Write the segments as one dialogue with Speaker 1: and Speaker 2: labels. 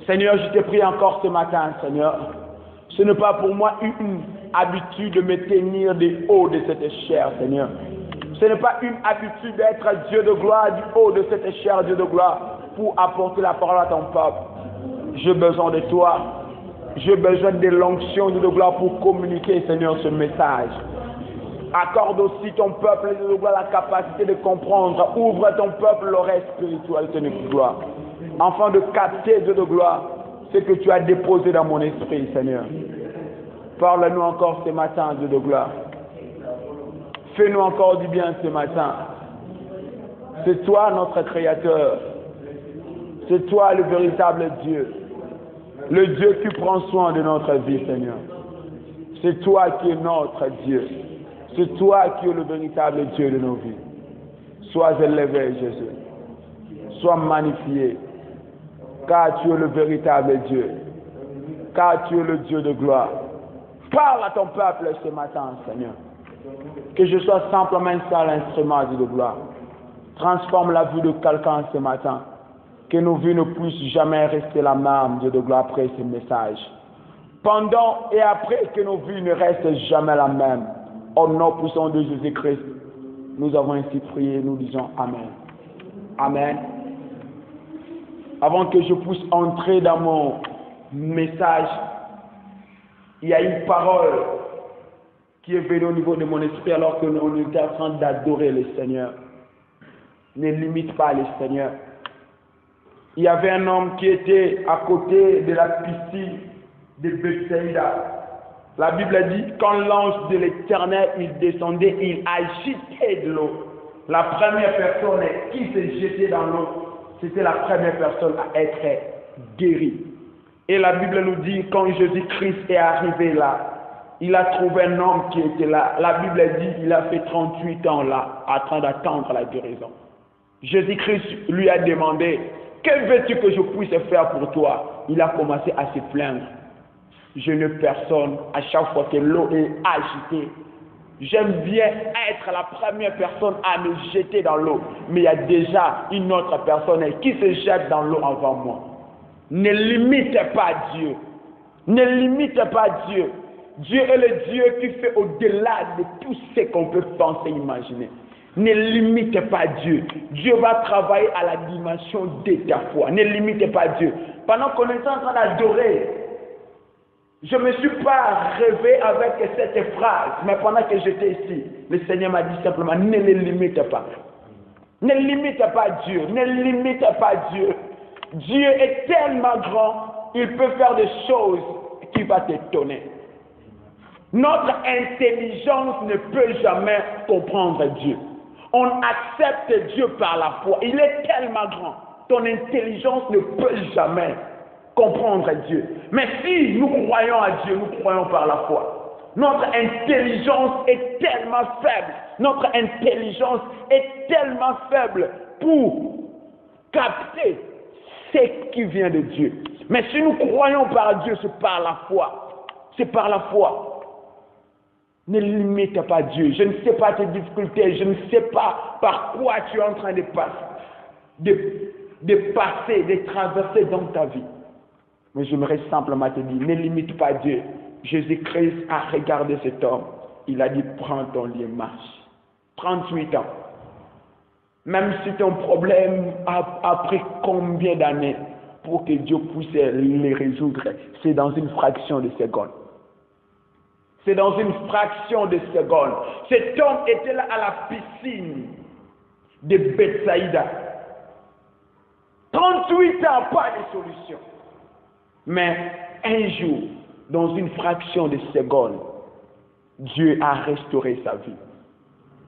Speaker 1: Seigneur, je te prie encore ce matin, Seigneur. Ce n'est pas pour moi une habitude de me tenir du haut de cette chair, Seigneur. Ce n'est pas une habitude d'être Dieu de gloire du haut de cette chair, Dieu de gloire, pour apporter la parole à ton peuple. J'ai besoin de toi. J'ai besoin de l'onction, Dieu de gloire, pour communiquer, Seigneur, ce message. Accorde aussi ton peuple, Dieu de gloire, la capacité de comprendre. Ouvre ton peuple l'oreille spirituelle, Dieu de gloire. Afin de capter, Dieu de gloire, ce que tu as déposé dans mon esprit, Seigneur. Parle-nous encore ce matin, Dieu de gloire. Fais-nous encore du bien ce matin. C'est toi notre Créateur. C'est toi le véritable Dieu. Le Dieu qui prend soin de notre vie, Seigneur. C'est toi qui es notre Dieu. C'est toi qui es le véritable Dieu de nos vies. Sois élevé, Jésus. Sois magnifié. Car tu es le véritable Dieu. Car tu es le Dieu de gloire. Parle à ton peuple ce matin, Seigneur. Que je sois simplement un seul instrument de gloire. Transforme la vie de quelqu'un ce matin. Que nos vies ne puissent jamais rester la même, Dieu de gloire, après ce message. Pendant et après, que nos vies ne restent jamais la même. Au nom puissant de Jésus-Christ, nous avons ainsi prié, nous disons Amen. Amen. Avant que je puisse entrer dans mon message, il y a une parole qui est venue au niveau de mon esprit alors que l'on était en train d'adorer le Seigneur. Ne limite pas le Seigneur. Il y avait un homme qui était à côté de la piscine de Bethsaïda. La Bible dit, quand l'ange de l'Éternel il descendait, il agitait de l'eau. La première personne qui s'est jetée dans l'eau, c'était la première personne à être guérie. Et la Bible nous dit, quand Jésus-Christ est arrivé là, il a trouvé un homme qui était là. La Bible dit, il a fait 38 ans là, en train d'attendre la guérison. Jésus-Christ lui a demandé, que veux-tu que je puisse faire pour toi? Il a commencé à se plaindre. Je n'ai personne à chaque fois que l'eau est agitée. J'aime bien être la première personne à me jeter dans l'eau. Mais il y a déjà une autre personne qui se jette dans l'eau avant moi. Ne limite pas Dieu. Ne limite pas Dieu. Dieu est le Dieu qui fait au-delà de tout ce qu'on peut penser, imaginer. Ne limite pas Dieu. Dieu va travailler à la dimension de ta foi. Ne limite pas Dieu. Pendant qu'on est en train d'adorer, je ne me suis pas rêvé avec cette phrase, mais pendant que j'étais ici, le Seigneur m'a dit simplement, ne le limite pas. Ne limite pas Dieu. Ne limite pas Dieu. Dieu est tellement grand, il peut faire des choses qui vont t'étonner. Notre intelligence ne peut jamais comprendre Dieu. On accepte Dieu par la foi. Il est tellement grand. Ton intelligence ne peut jamais comprendre Dieu. Mais si nous croyons à Dieu, nous croyons par la foi. Notre intelligence est tellement faible. Notre intelligence est tellement faible pour capter ce qui vient de Dieu. Mais si nous croyons par Dieu, c'est par la foi. C'est par la foi. Ne limite pas Dieu. Je ne sais pas tes difficultés. Je ne sais pas par quoi tu es en train de passer, de traverser dans ta vie. Mais j'aimerais simplement te dire, ne limite pas Dieu. Jésus-Christ a regardé cet homme. Il a dit, prends ton lit et marche. 38 ans. Même si ton problème a pris combien d'années pour que Dieu puisse les résoudre, c'est dans une fraction de seconde. C'est dans une fraction de seconde. Cet homme était là à la piscine de Bethsaïda. 38 ans, pas de solution. Mais un jour, dans une fraction de seconde, Dieu a restauré sa vie.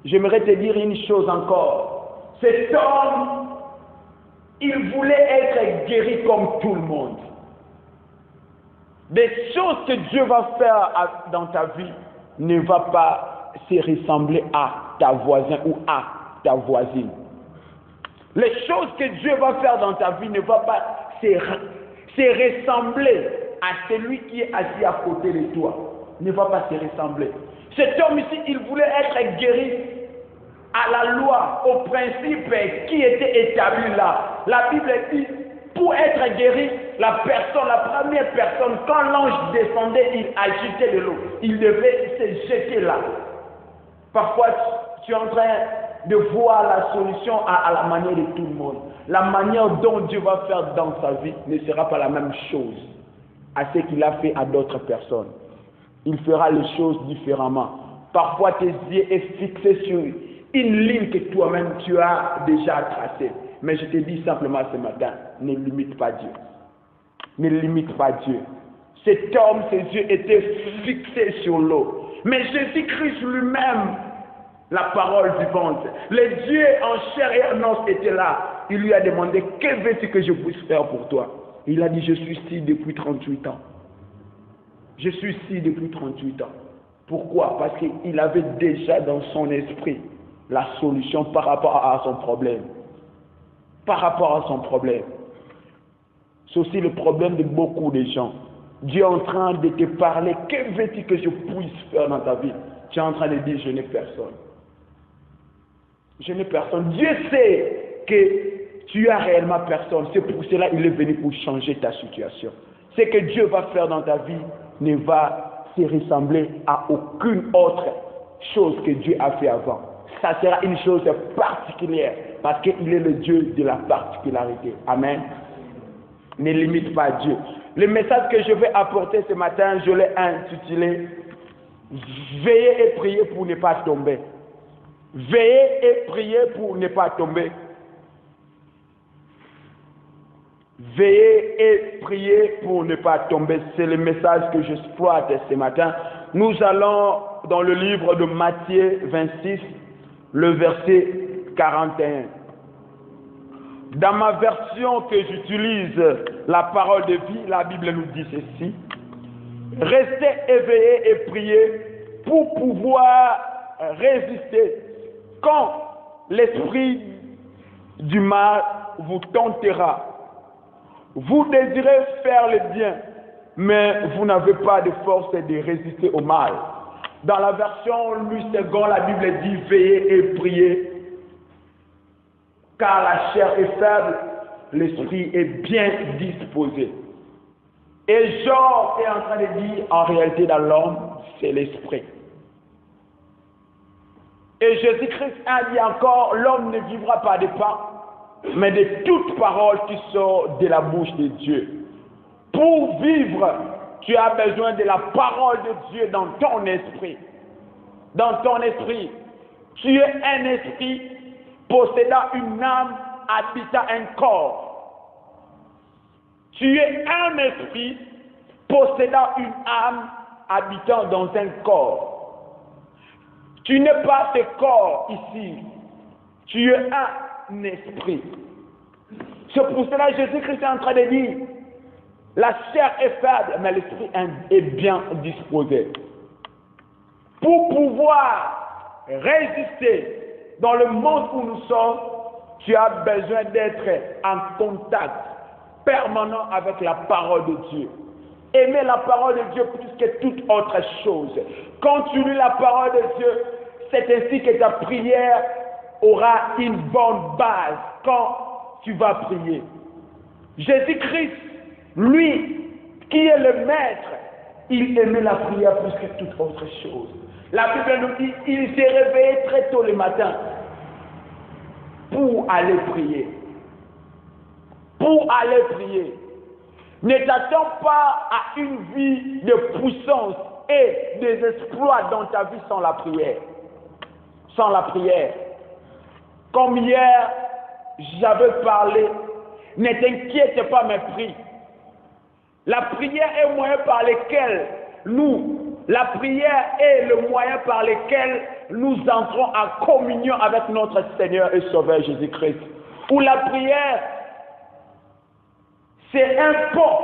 Speaker 1: J'aimerais te dire une chose encore. Cet homme, il voulait être guéri comme tout le monde. Des choses que Dieu va faire dans ta vie ne va pas se ressembler à ta voisine ou à ta voisine. Les choses que Dieu va faire dans ta vie ne va pas se ressembler à celui qui est assis à côté de toi. Ne va pas se ressembler. Cet homme ici, il voulait être guéri à la loi, au principe qui était établi là. La Bible dit, Pour être guéri, la première personne, quand l'ange descendait, il agitait de l'eau. Il devait se jeter là. Parfois, tu es en train de voir la solution à la manière de tout le monde. La manière dont Dieu va faire dans sa vie ne sera pas la même chose à ce qu'il a fait à d'autres personnes. Il fera les choses différemment. Parfois, tes yeux sont fixés sur une ligne que toi-même tu as déjà tracée. Mais je te dis simplement ce matin, ne limite pas Dieu. Ne limite pas Dieu. Cet homme, ses yeux étaient fixés sur l'eau. Mais Jésus-Christ lui-même, la parole vivante, les dieux en chair et en os étaient là. Il lui a demandé, que veux-tu que je puisse faire pour toi? Il a dit, je suis ici depuis 38 ans. Je suis ici depuis 38 ans. Pourquoi? Parce qu'il avait déjà dans son esprit la solution par rapport à son problème. Par rapport à son problème. C'est aussi le problème de beaucoup de gens. Dieu est en train de te parler. Que veux-tu que je puisse faire dans ta vie? Tu es en train de dire, je n'ai personne. Je n'ai personne. Dieu sait que tu as réellement personne. C'est pour cela qu'il est venu pour changer ta situation. Ce que Dieu va faire dans ta vie ne va se ressembler à aucune autre chose que Dieu a fait avant. Ça sera une chose particulière parce qu'il est le Dieu de la particularité. Amen. Ne limite pas Dieu. Le message que je vais apporter ce matin, je l'ai intitulé « Veillez et priez pour ne pas tomber ». Veillez et priez pour ne pas tomber. Veillez et priez pour ne pas tomber. C'est le message que j'exploite ce matin. Nous allons dans le livre de Matthieu 26, le verset 41. Dans ma version que j'utilise, la parole de vie, la Bible nous dit ceci. Restez éveillés et priez pour pouvoir résister quand l'esprit du mal vous tentera. Vous désirez faire le bien, mais vous n'avez pas de force de résister au mal. Dans la version Louis II, la Bible dit veillez et priez, car la chair est faible, l'esprit est bien disposé. Et Jean est en train de dire, en réalité dans l'homme, c'est l'esprit. Et Jésus-Christ a dit encore, l'homme ne vivra pas de pain, mais de toute parole qui sort de la bouche de Dieu. Pour vivre, tu as besoin de la parole de Dieu dans ton esprit. Dans ton esprit, tu es un esprit possédant une âme, habitant un corps. Tu es un esprit possédant une âme, habitant dans un corps. Tu n'es pas ce corps ici. Tu es un esprit. C'est pour cela que Jésus-Christ est en train de dire, la chair est faible, mais l'esprit est bien disposé. Pour pouvoir résister dans le monde où nous sommes, tu as besoin d'être en contact permanent avec la parole de Dieu. Aimer la parole de Dieu plus que toute autre chose. Quand tu lis la parole de Dieu, c'est ainsi que ta prière aura une bonne base quand tu vas prier. Jésus-Christ, lui, qui est le maître, il aimait la prière plus que toute autre chose. La Bible nous dit, il s'est réveillé très tôt le matin pour aller prier. Pour aller prier. Ne t'attends pas à une vie de puissance et des exploits dans ta vie sans la prière. Sans la prière. Comme hier, j'avais parlé, ne t'inquiète pas mes prix. La prière est le moyen par lequel la prière est le moyen par lequel nous entrons en communion avec notre Seigneur et Sauveur Jésus-Christ. Où la prière, c'est un pont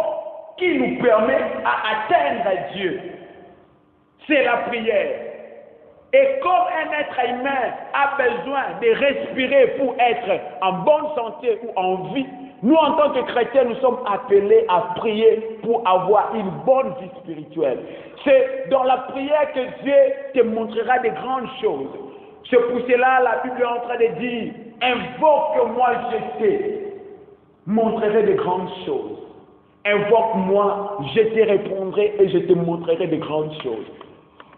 Speaker 1: qui nous permet à atteindre Dieu. C'est la prière. Et comme un être humain a besoin de respirer pour être en bonne santé ou en vie, nous en tant que chrétiens, nous sommes appelés à prier pour avoir une bonne vie spirituelle. C'est dans la prière que Dieu te montrera de grandes choses. C'est pour cela la Bible est en train de dire, invoque-moi je sais. montrerai de grandes choses. Invoque-moi, je te répondrai et je te montrerai de grandes choses.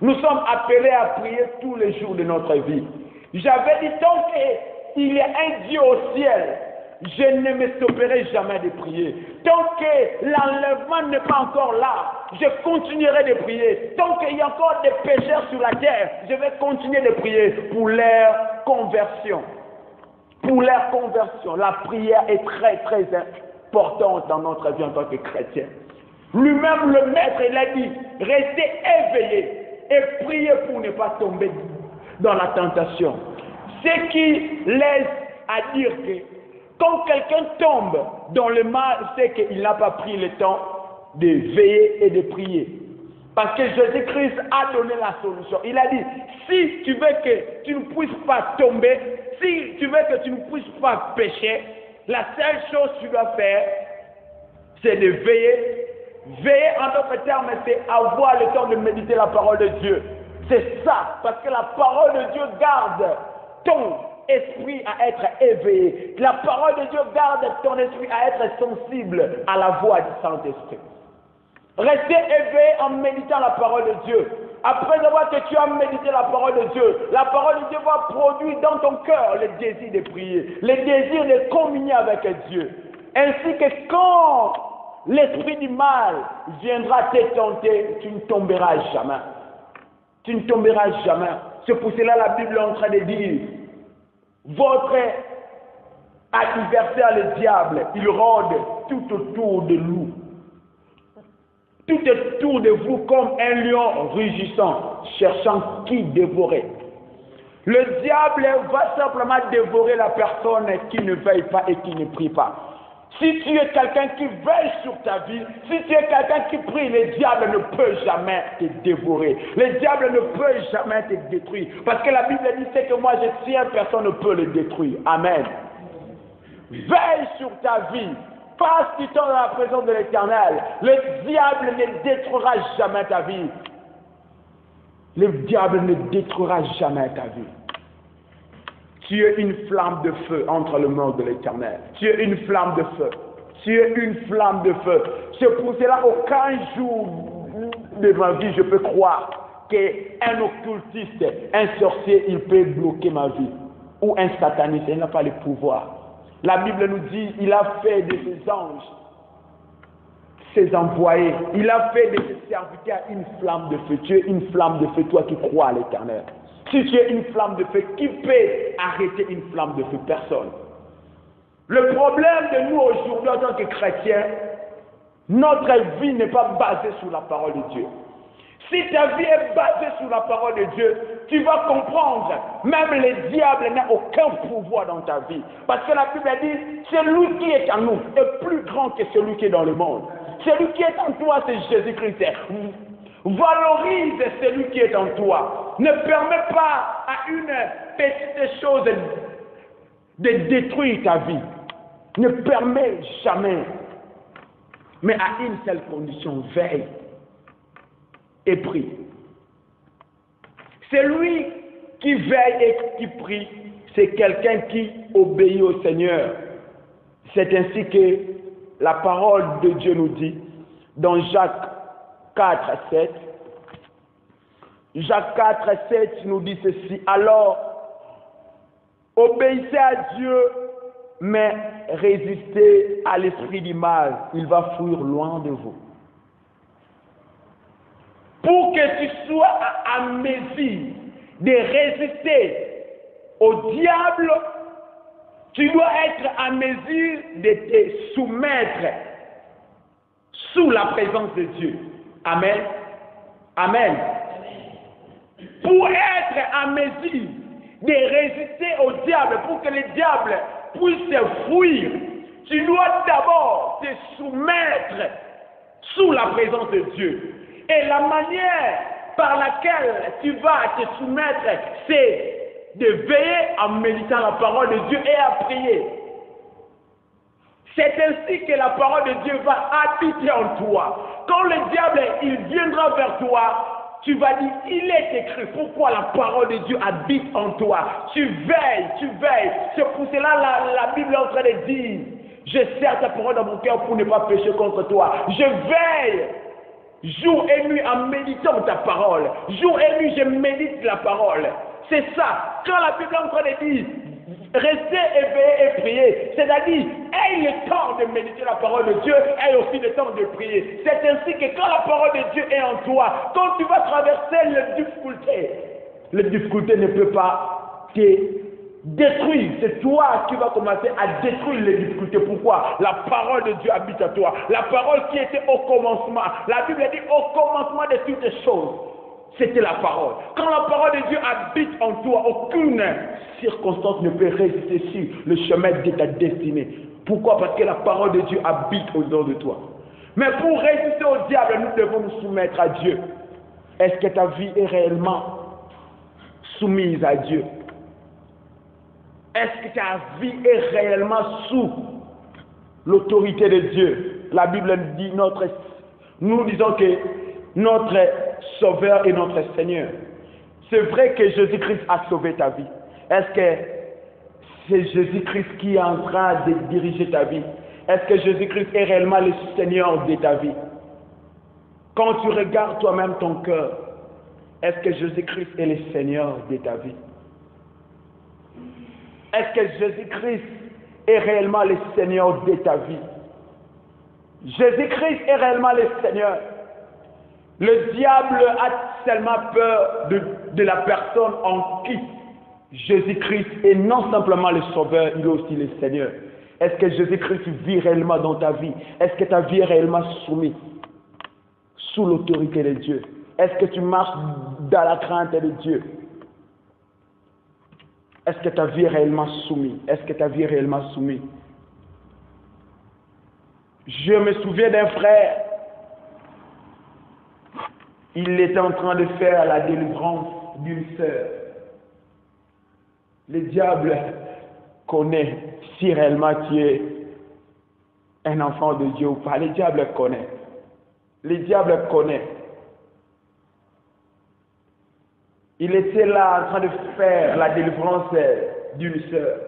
Speaker 1: Nous sommes appelés à prier tous les jours de notre vie. J'avais dit, tant qu'il y a un Dieu au ciel, je ne me stopperai jamais de prier. Tant que l'enlèvement n'est pas encore là, je continuerai de prier. Tant qu'il y a encore des pécheurs sur la terre, je vais continuer de prier pour leur conversion. Pour leur conversion. La prière est très, très importante dans notre vie en tant que chrétien. Lui-même, le maître, il a dit, restez éveillés et priez pour ne pas tomber dans la tentation. Ce qui laisse à dire que quand quelqu'un tombe dans le mal, c'est qu'il n'a pas pris le temps de veiller et de prier. Parce que Jésus-Christ a donné la solution. Il a dit, si tu veux que tu ne puisses pas tomber, si tu veux que tu ne puisses pas pécher, la seule chose que tu dois faire, c'est de veiller. Veiller, en d'autres termes, c'est avoir le temps de méditer la parole de Dieu. C'est ça, parce que la parole de Dieu garde ton esprit à être éveillé. La parole de Dieu garde ton esprit à être sensible à la voix du Saint-Esprit. Restez éveillé en méditant la parole de Dieu. Après avoir que tu as médité la parole de Dieu, la parole de Dieu va produire dans ton cœur le désir de prier, le désir de communier avec Dieu. Ainsi que quand l'esprit du mal viendra te tenter, tu ne tomberas jamais. Tu ne tomberas jamais. C'est pour cela la Bible est en train de dire, votre adversaire, le diable, il rôde tout autour de nous. Tout autour de vous comme un lion rugissant, cherchant qui dévorer. Le diable va simplement dévorer la personne qui ne veille pas et qui ne prie pas. Si tu es quelqu'un qui veille sur ta vie, si tu es quelqu'un qui prie, le diable ne peut jamais te dévorer. Le diable ne peut jamais te détruire. Parce que la Bible dit, c'est que moi je tiens, personne ne peut le détruire. Amen. Veille sur ta vie. Passe du temps dans la présence de l'Éternel. Le diable ne détruira jamais ta vie. Le diable ne détruira jamais ta vie. Tu es une flamme de feu entre les mains de l'Éternel. Tu es une flamme de feu. Tu es une flamme de feu. C'est pour cela, aucun jour de ma vie, je peux croire qu'un occultiste, un sorcier, il peut bloquer ma vie. Ou un sataniste, il n'a pas le pouvoir. La Bible nous dit, il a fait de ses anges, ses envoyés, il a fait de ses serviteurs une flamme de feu. Tu es une flamme de feu, toi qui crois à l'Éternel. Si tu es une flamme de feu, qui peut arrêter une flamme de feu? Personne. Le problème de nous aujourd'hui en tant que chrétiens, notre vie n'est pas basée sur la parole de Dieu. Si ta vie est basée sur la parole de Dieu, tu vas comprendre, même le diable n'a aucun pouvoir dans ta vie. Parce que la Bible dit, celui qui est en nous est plus grand que celui qui est dans le monde. Celui qui est en toi, c'est Jésus-Christ. Valorise celui qui est en toi. Ne permets pas à une petite chose de détruire ta vie. Ne permets jamais. Mais à une seule condition, veille et prie. Celui qui veille et qui prie, c'est quelqu'un qui obéit au Seigneur. C'est ainsi que la parole de Dieu nous dit dans Jacques 4, 7. Jacques 4, 7 nous dit ceci. Alors, obéissez à Dieu, mais résistez à l'esprit du mal. Il va fuir loin de vous. Pour que tu sois à mesure de résister au diable, tu dois être à mesure de te soumettre sous la présence de Dieu. Amen. Amen. Pour être à mesure de résister au diable, pour que le diable puisse fuir, tu dois d'abord te soumettre sous la présence de Dieu. Et la manière par laquelle tu vas te soumettre, c'est de veiller en méditant la parole de Dieu et à prier. C'est ainsi que la parole de Dieu va habiter en toi. Quand le diable il viendra vers toi, tu vas dire, il est écrit. Pourquoi la parole de Dieu habite en toi? Tu veilles, tu veilles. C'est pour cela la Bible est en train de dire Je serre ta parole dans mon cœur pour ne pas pécher contre toi. Je veille jour et nuit en méditant ta parole. Jour et nuit, je médite la parole. C'est ça. Quand la Bible est en train de dire, restez éveillés et priez, c'est-à-dire, aie le temps de méditer la parole de Dieu, aie aussi le temps de prier. C'est ainsi que quand la parole de Dieu est en toi, quand tu vas traverser les difficultés ne peuvent pas te détruire. C'est toi qui vas commencer à détruire les difficultés. Pourquoi? La parole de Dieu habite à toi. La parole qui était au commencement. La Bible dit au commencement de toutes les choses. C'était la parole. Quand la parole de Dieu habite en toi, aucune circonstance ne peut résister sur le chemin de ta destinée. Pourquoi? Parce que la parole de Dieu habite au-dedans de toi. Mais pour résister au diable, nous devons nous soumettre à Dieu. Est-ce que ta vie est réellement soumise à Dieu? Est-ce que ta vie est réellement sous l'autorité de Dieu? La Bible dit, nous disons que notre Sauveur et notre Seigneur. C'est vrai que Jésus-Christ a sauvé ta vie. Est-ce que c'est Jésus-Christ qui est en train de diriger ta vie? Est-ce que Jésus-Christ est réellement le Seigneur de ta vie? Quand tu regardes toi-même ton cœur, est-ce que Jésus-Christ est le Seigneur de ta vie? Est-ce que Jésus-Christ est réellement le Seigneur de ta vie? Jésus-Christ est réellement le Seigneur. Le diable a tellement peur de la personne en qui Jésus-Christ est non simplement le Sauveur, il est aussi le Seigneur. Est-ce que Jésus-Christ vit réellement dans ta vie? Est-ce que ta vie est réellement soumise sous l'autorité de Dieu? Est-ce que tu marches dans la crainte de Dieu? Est-ce que ta vie est réellement soumise? Est-ce que ta vie est réellement soumise? Je me souviens d'un frère. Il était en train de faire la délivrance d'une sœur. Le diable connaît si réellement tu es un enfant de Dieu ou pas. Le diable connaît. Le diable connaît. Il était là en train de faire la délivrance d'une sœur.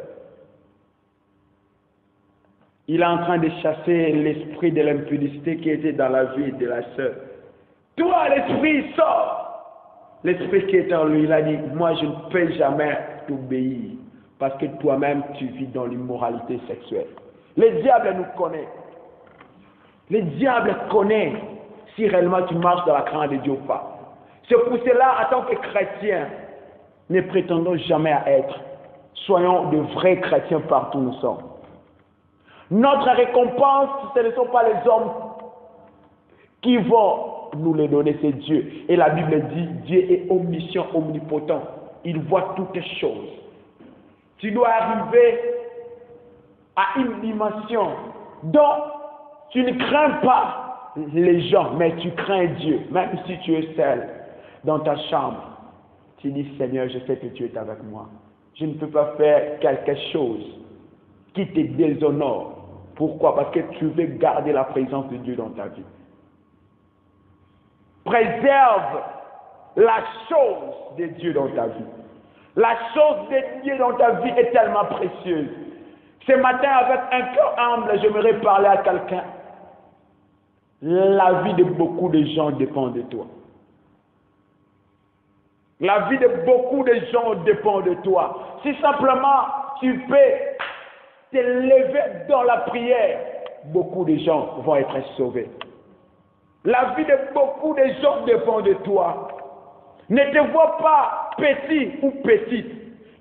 Speaker 1: Il est en train de chasser l'esprit de l'impudicité qui était dans la vie de la sœur. Toi, l'esprit, sort. L'esprit qui est en lui, il a dit, moi je ne peux jamais t'obéir parce que toi-même tu vis dans l'immoralité sexuelle. Le diable nous connaît. Le diable connaît si réellement tu marches dans la crainte de Dieu ou pas. C'est pour cela, en tant que chrétiens, ne prétendons jamais à être. Soyons de vrais chrétiens partout où nous sommes. Notre récompense, ce ne sont pas les hommes qui vont nous les donner, c'est Dieu. Et la Bible dit, Dieu est omniscient, omnipotent. Il voit toutes les choses. Tu dois arriver à une dimension dont tu ne crains pas les gens, mais tu crains Dieu. Même si tu es seul dans ta chambre, tu dis, Seigneur, je sais que tu es avec moi. Je ne peux pas faire quelque chose qui te déshonore. Pourquoi? Parce que tu veux garder la présence de Dieu dans ta vie. Préserve la chose de Dieu dans ta vie. La chose de Dieu dans ta vie est tellement précieuse. Ce matin, avec un cœur humble, j'aimerais parler à quelqu'un. La vie de beaucoup de gens dépend de toi. La vie de beaucoup de gens dépend de toi. Si simplement tu peux te lever dans la prière, beaucoup de gens vont être sauvés. La vie de beaucoup de gens dépend de toi. Ne te vois pas petit ou petite.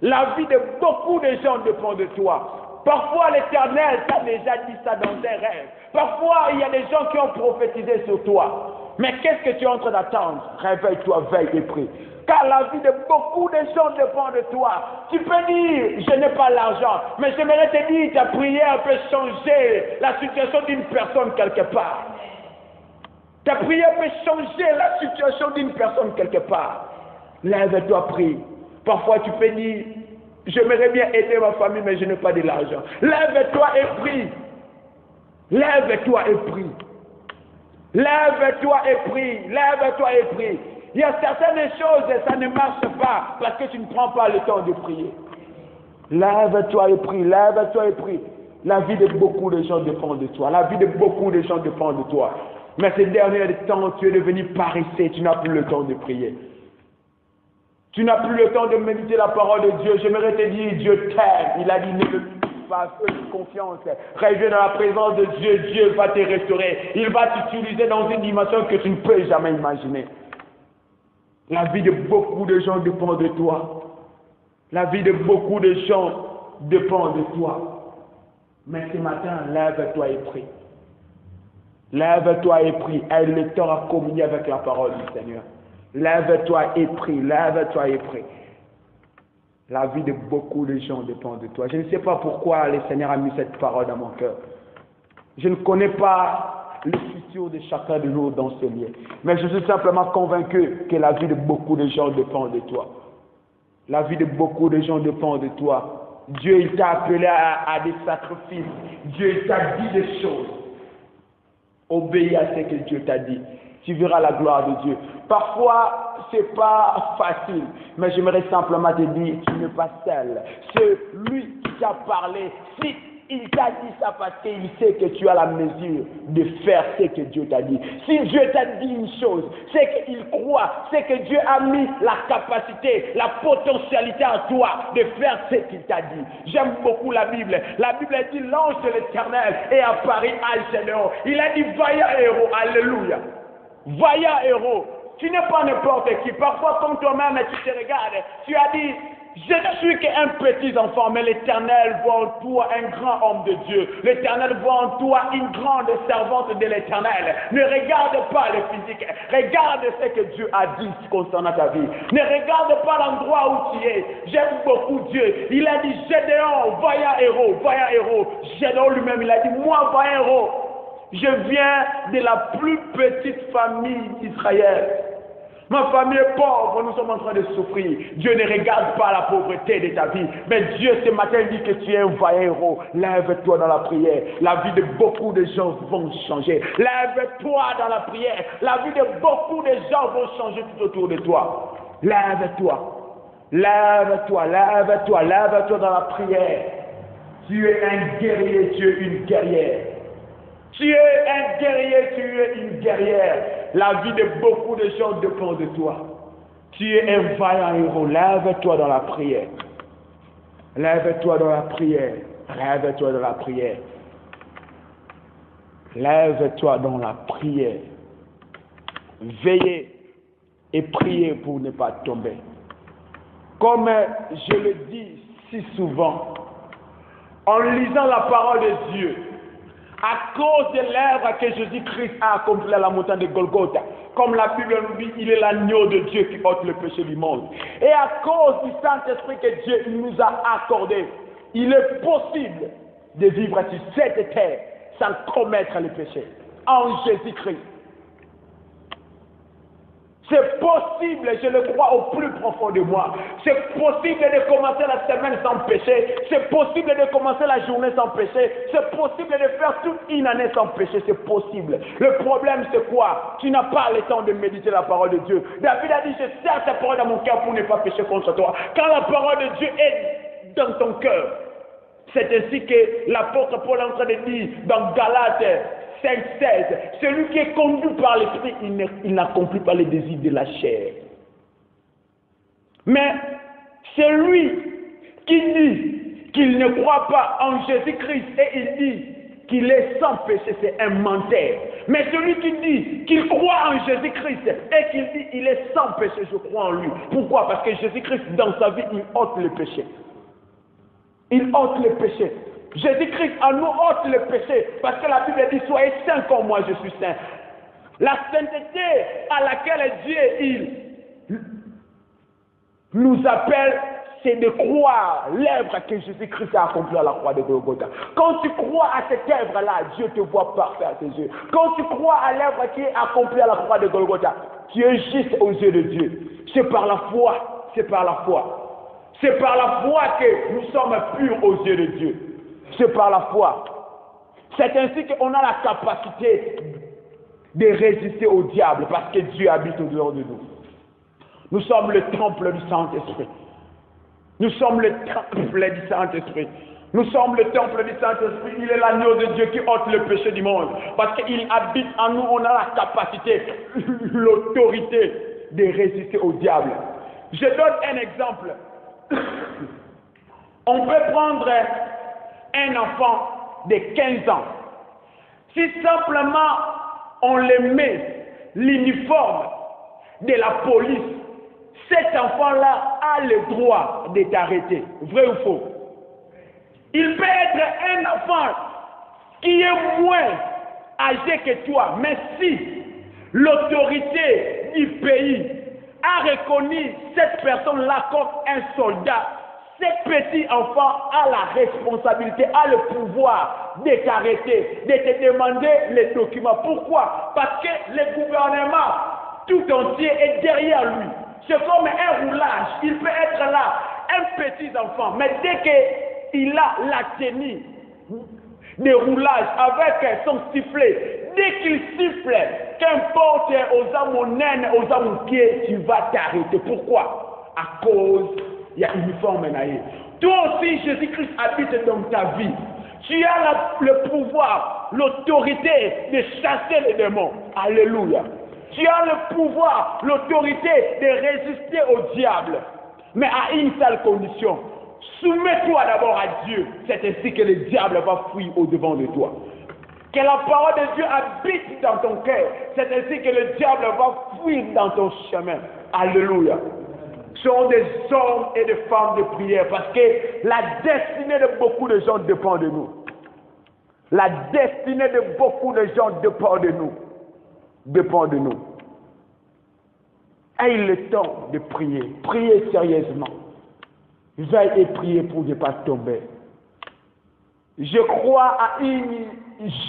Speaker 1: La vie de beaucoup de gens dépend de toi. Parfois l'Éternel t'a déjà dit ça dans tes rêves. Parfois il y a des gens qui ont prophétisé sur toi. Mais qu'est-ce que tu es en train d'attendre? Réveille-toi, veille et prie. Car la vie de beaucoup de gens dépend de toi. Tu peux dire, je n'ai pas l'argent, mais j'aimerais te dire, ta prière peut changer la situation d'une personne quelque part. Ta prière peut changer la situation d'une personne quelque part. Lève-toi, prie. Parfois tu peux dire, j'aimerais bien aider ma famille, mais je n'ai pas de l'argent. Lève-toi et prie. Lève-toi et prie. Lève-toi et prie. Lève-toi et prie. Il y a certaines choses, ça ne marche pas parce que tu ne prends pas le temps de prier. Lève-toi et prie. Lève-toi et prie. La vie de beaucoup de gens dépend de toi. La vie de beaucoup de gens dépend de toi. Mais ces derniers temps, tu es devenu paresseux, tu n'as plus le temps de prier. Tu n'as plus le temps de méditer la parole de Dieu. J'aimerais te dire, Dieu t'aime. Il a dit, ne le pas, fais confiance. Reviens dans la présence de Dieu. Dieu va te restaurer. Il va t'utiliser dans une dimension que tu ne peux jamais imaginer. La vie de beaucoup de gens dépend de toi. La vie de beaucoup de gens dépend de toi. Mais ce matin, lève-toi et prie. Lève-toi et prie. Aide le temps à communier avec la parole du Seigneur. Lève-toi et prie. Lève-toi et prie. La vie de beaucoup de gens dépend de toi. Je ne sais pas pourquoi le Seigneur a mis cette parole dans mon cœur. Je ne connais pas le futur de chacun de nous dans ce lieu. Mais je suis simplement convaincu que la vie de beaucoup de gens dépend de toi. La vie de beaucoup de gens dépend de toi. Dieu, il t'a appelé à des sacrifices. Dieu, il t'a dit des choses. Obéis à ce que Dieu t'a dit. Tu verras la gloire de Dieu. Parfois, ce n'est pas facile, mais j'aimerais simplement te dire, tu n'es pas seul. C'est lui qui t'a parlé. Si il t'a dit ça parce qu'il sait que tu as la mesure de faire ce que Dieu t'a dit. Si Dieu t'a dit une chose, c'est qu'il croit, c'est que Dieu a mis la capacité, la potentialité à toi de faire ce qu'il t'a dit. J'aime beaucoup la Bible. La Bible dit, l'ange de l'Éternel est apparu à Gédéon. Il a dit, vaillant héros, alléluia. Vaillant héros. Tu n'es pas n'importe qui. Parfois, comme toi-même, tu te regardes, tu as dit, je ne suis qu'un petit enfant, mais l'Éternel voit en toi un grand homme de Dieu. L'Éternel voit en toi une grande servante de l'Éternel. Ne regarde pas le physique. Regarde ce que Dieu a dit concernant ta vie. Ne regarde pas l'endroit où tu es. J'aime beaucoup Dieu. Il a dit, Gédéon, vaillant héros, vaillant héros. Gédéon lui-même, il a dit, moi, vaillant héros. Je viens de la plus petite famille d'Israël. Ma famille est pauvre, nous sommes en train de souffrir. Dieu ne regarde pas la pauvreté de ta vie. Mais Dieu ce matin dit que tu es un vaillant héros. Lève-toi dans la prière. La vie de beaucoup de gens vont changer. Lève-toi dans la prière. La vie de beaucoup de gens vont changer tout autour de toi. Lève-toi. Lève-toi, lève-toi, lève-toi dans la prière. Tu es un guerrier, tu es une guerrière. Tu es un guerrier, tu es une guerrière. La vie de beaucoup de gens dépend de toi. Tu es un vaillant héros. Lève-toi dans la prière. Lève-toi dans la prière. Lève-toi dans la prière. Lève-toi dans la prière. Veillez et priez pour ne pas tomber. Comme je le dis si souvent, en lisant la parole de Dieu, à cause de l'œuvre que Jésus-Christ a accomplie à la montagne de Golgotha, comme la Bible nous dit, il est l'agneau de Dieu qui ôte le péché du monde. Et à cause du Saint-Esprit que Dieu nous a accordé, il est possible de vivre sur cette terre sans commettre le péché. En Jésus-Christ. C'est possible, je le crois au plus profond de moi. C'est possible de commencer la semaine sans péché. C'est possible de commencer la journée sans péché. C'est possible de faire toute une année sans péché. C'est possible. Le problème, c'est quoi? Tu n'as pas le temps de méditer la parole de Dieu. David a dit, je serre ta parole dans mon cœur pour ne pas pécher contre toi. Quand la parole de Dieu est dans ton cœur, c'est ainsi que l'apôtre Paul est en train de dire dans Galates 5:16, celui qui est conduit par l'esprit, il n'accomplit pas les désirs de la chair. Mais celui qui dit qu'il ne croit pas en Jésus-Christ et il dit qu'il est sans péché, c'est un menteur. Mais celui qui dit qu'il croit en Jésus-Christ et qu'il dit qu'il est sans péché, je crois en lui. Pourquoi? Parce que Jésus-Christ, dans sa vie, il ôte le péché. Il ôte le péché. Jésus-Christ en nous ôte le péché, parce que la Bible dit, soyez saints comme moi je suis saint. La sainteté à laquelle Dieu nous appelle, c'est de croire l'œuvre que Jésus-Christ a accomplie à la croix de Golgotha. Quand tu crois à cette œuvre-là, Dieu te voit parfait à tes yeux. Quand tu crois à l'œuvre qui est accomplie à la croix de Golgotha, tu es juste aux yeux de Dieu. C'est par la foi, c'est par la foi. C'est par la foi que nous sommes purs aux yeux de Dieu. C'est par la foi. C'est ainsi qu'on a la capacité de résister au diable parce que Dieu habite au-dehors de nous. Nous sommes le temple du Saint-Esprit. Nous sommes le temple du Saint-Esprit. Nous sommes le temple du Saint-Esprit. Il est l'agneau de Dieu qui ôte le péché du monde. Parce qu'il habite en nous, on a la capacité, l'autorité de résister au diable. Je donne un exemple. On peut prendre un enfant de 15 ans. Si simplement on le met l'uniforme de la police, cet enfant-là a le droit de t'arrêter. Vrai ou faux? Il peut être un enfant qui est moins âgé que toi, mais si l'autorité du pays a reconnu cette personne-là comme un soldat, ce petit enfant a la responsabilité, a le pouvoir de t'arrêter, de te demander les documents. Pourquoi? Parce que le gouvernement tout entier est derrière lui. C'est comme un roulage. Il peut être là, un petit enfant, mais dès qu'il a la tenue de roulage avec son sifflet, dès qu'il siffle, qu'importe aux amounènes, aux amoukiers, tu vas t'arrêter. Pourquoi? À cause, il y a uniforme naïf. Toi aussi, Jésus-Christ habite dans ta vie. Tu as le pouvoir, l'autorité de chasser les démons. Alléluia. Tu as le pouvoir, l'autorité de résister au diable. Mais à une seule condition. Soumets-toi d'abord à Dieu. C'est ainsi que le diable va fuir au-devant de toi. Que la parole de Dieu habite dans ton cœur. C'est ainsi que le diable va fuir dans ton chemin. Alléluia. Sont des hommes et des femmes de prière parce que la destinée de beaucoup de gens dépend de nous. La destinée de beaucoup de gens dépend de nous. Dépend de nous. Aie le temps de prier. Priez sérieusement. Veille et priez pour ne pas tomber. Je crois à une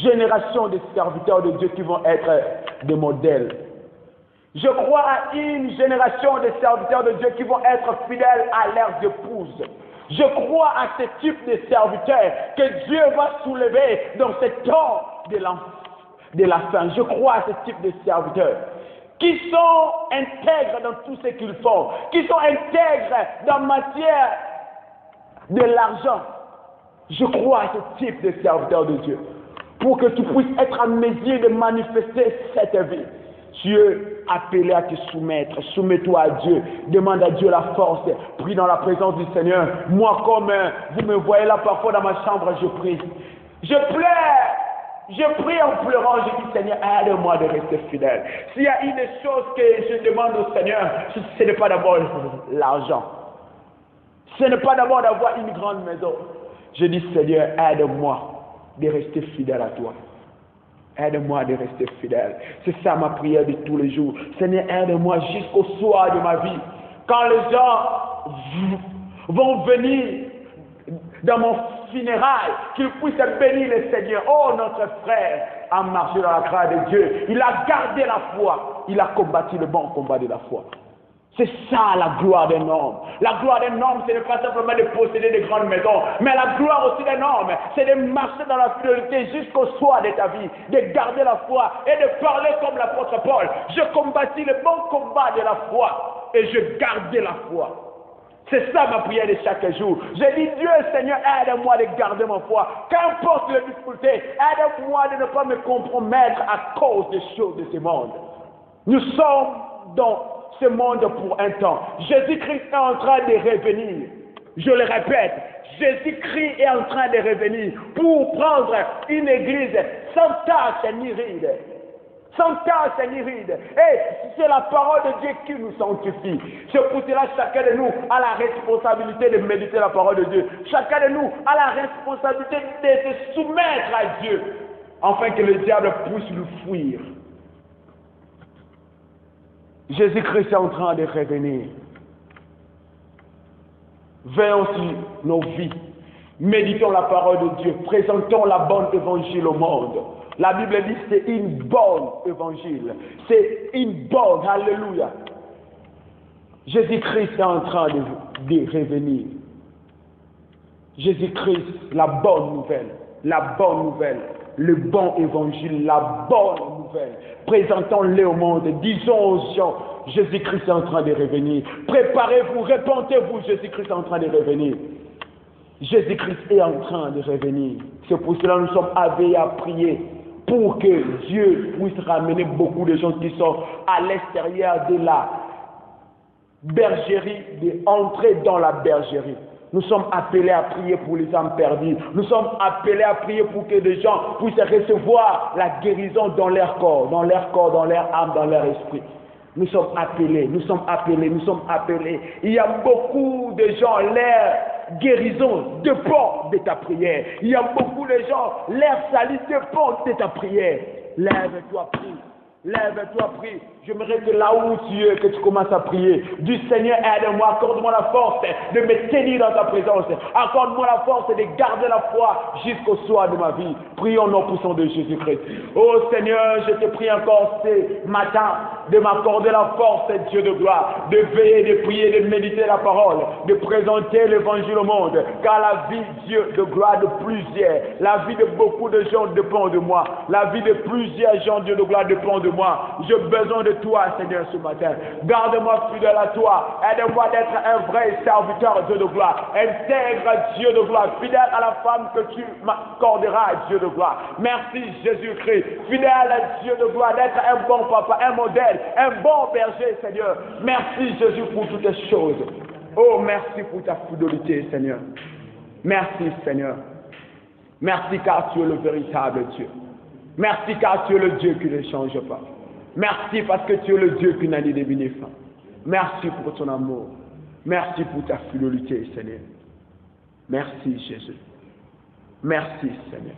Speaker 1: génération de serviteurs de Dieu qui vont être des modèles. Je crois à une génération de serviteurs de Dieu qui vont être fidèles à leurs épouses. Je crois à ce type de serviteurs que Dieu va soulever dans ce temps de la fin. Je crois à ce type de serviteurs qui sont intègres dans tout ce qu'ils font, qui sont intègres dans matière de l'argent. Je crois à ce type de serviteurs de Dieu pour que tu puisses être en mesure de manifester cette vie. Dieu appelé à te soumettre. Soumets-toi à Dieu. Demande à Dieu la force. Prie dans la présence du Seigneur. Moi, comme vous me voyez là parfois dans ma chambre, je prie. Je pleure. Je prie en pleurant. Je dis, Seigneur, aide-moi de rester fidèle. S'il y a une chose que je demande au Seigneur, ce n'est pas d'abord l'argent. Ce n'est pas d'abord d'avoir une grande maison. Je dis, Seigneur, aide-moi de rester fidèle à toi. Aide-moi de rester fidèle. C'est ça ma prière de tous les jours. Seigneur, aide-moi jusqu'au soir de ma vie. Quand les gens vont venir dans mon funérail, qu'ils puissent bénir le Seigneur. Oh, notre frère a marché dans la grâce de Dieu. Il a gardé la foi. Il a combattu le bon combat de la foi. C'est ça la gloire d'un homme. La gloire d'un homme, ce n'est pas simplement de posséder de grandes maisons, mais la gloire aussi d'un homme, c'est de marcher dans la fidélité jusqu'au soir de ta vie, de garder la foi et de parler comme l'apôtre Paul. Je combattis le bon combat de la foi et je gardais la foi. C'est ça ma prière de chaque jour. Je dis, Dieu Seigneur, aide-moi de garder ma foi. Qu'importe les difficultés, aide-moi de ne pas me compromettre à cause des choses de ce monde. Nous sommes dans ce monde pour un temps. Jésus-Christ est en train de revenir. Je le répète, Jésus-Christ est en train de revenir pour prendre une église sans tache ni ride. Sans tache ni ride. Et c'est la parole de Dieu qui nous sanctifie. C'est pour cela chacun de nous a la responsabilité de méditer la parole de Dieu. Chacun de nous a la responsabilité de se soumettre à Dieu, afin que le diable puisse nous fuir. Jésus-Christ est en train de revenir. Veillons sur nos vies. Méditons la parole de Dieu. Présentons la bonne évangile au monde. La Bible dit que c'est une bonne évangile. C'est une bonne. Alléluia. Jésus-Christ est en train de revenir. Jésus-Christ, la bonne nouvelle. La bonne nouvelle. Le bon évangile, la bonne nouvelle. Présentons-le au monde. Disons aux gens, Jésus-Christ est en train de revenir. Préparez-vous, répentez-vous, Jésus-Christ est en train de revenir. Jésus-Christ est en train de revenir. C'est pour cela que nous sommes éveillés à prier pour que Dieu puisse ramener beaucoup de gens qui sont à l'extérieur de la bergerie, d'entrer dans la bergerie. Nous sommes appelés à prier pour les âmes perdues. Nous sommes appelés à prier pour que des gens puissent recevoir la guérison dans leur corps, dans leur âme, dans leur esprit. Nous sommes appelés, nous sommes appelés, nous sommes appelés. Il y a beaucoup de gens, leur guérison dépend de ta prière. Il y a beaucoup de gens, leur salut dépend de ta prière. Lève-toi, prie. Lève-toi, prie. J'aimerais que là où tu es, que tu commences à prier. Du Seigneur, aide-moi, accorde-moi la force de me tenir dans ta présence. Accorde-moi la force de garder la foi jusqu'au soir de ma vie. Prions au nom puissant de Jésus-Christ. Oh Seigneur, je te prie encore ce matin de m'accorder la force, Dieu de gloire, de veiller, de prier, de méditer la parole, de présenter l'évangile au monde. Car la vie, Dieu de gloire, de plusieurs, la vie de beaucoup de gens dépend de moi. La vie de plusieurs gens, Dieu de gloire, dépend de moi. J'ai besoin de toi, Seigneur, ce matin. Garde-moi fidèle à toi. Aide-moi d'être un vrai serviteur, Dieu de gloire. Intègre, Dieu de gloire. Fidèle à la femme que tu m'accorderas, Dieu de gloire. Merci, Jésus-Christ. Fidèle à Dieu de gloire, d'être un bon papa, un modèle, un bon berger, Seigneur. Merci, Jésus, pour toutes les choses. Oh, merci pour ta fidélité, Seigneur. Merci, Seigneur. Merci, car tu es le véritable Dieu. Merci, car tu es le Dieu qui ne change pas. Merci parce que tu es le Dieu qui n'a ni début ni fin. Merci pour ton amour. Merci pour ta fidélité, Seigneur. Merci, Jésus. Merci, Seigneur.